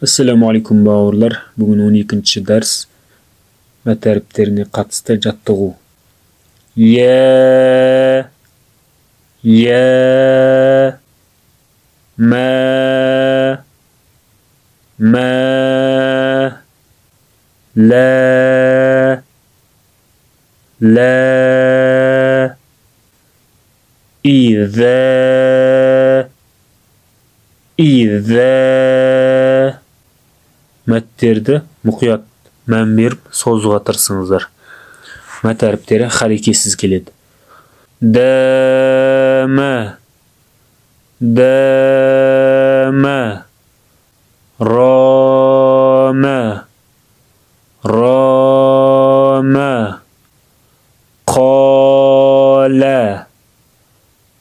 Assalamu alaikum bауырлар. Бүгін 12-ші дәрс мәт әріптеріне қатысты жаттығу. Я, мә, лә, иҙә. Мәттерді мұқият мән беріп созуға тырысыңыздар. Мәт әріптері харекетсіз келеді. Дәмә, рамә,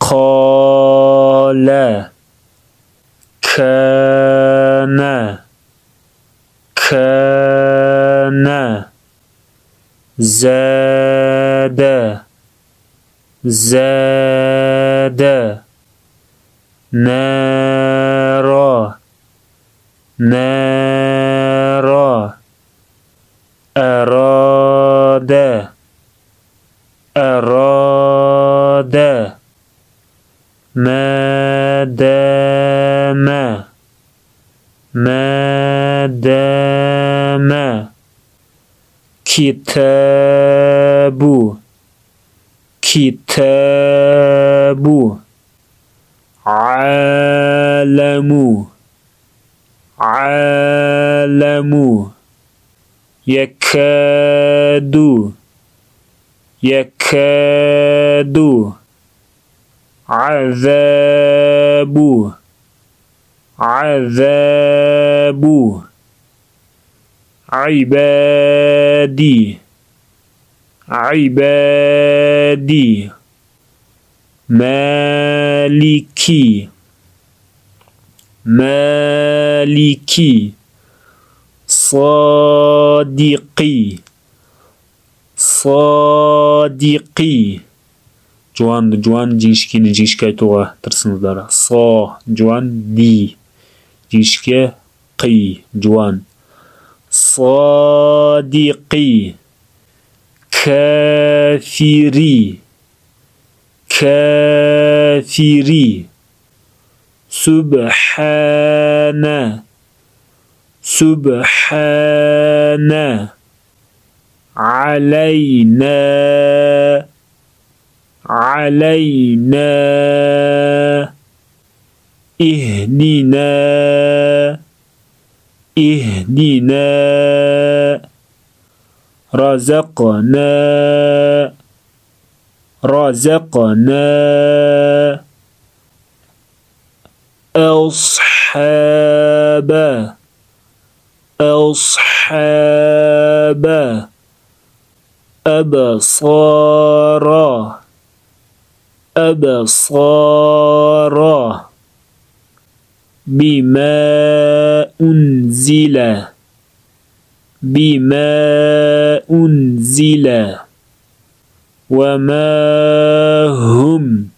қалә, кәнә, зәдә, нәра, әрәдә, мәдәмә, китәбу, عالمو، يكادو، عذابو، عبادي، مالكي، صادقي. Жуан жіңішкені жіңішке айтуға тырысыңыздар. Жуан ди, жіңішке қи, жуан. صادقي، كافري، سبحانه، علينا، اهدنا، رزقنا، أصحاب، أبصار، بما أنزل، وما هم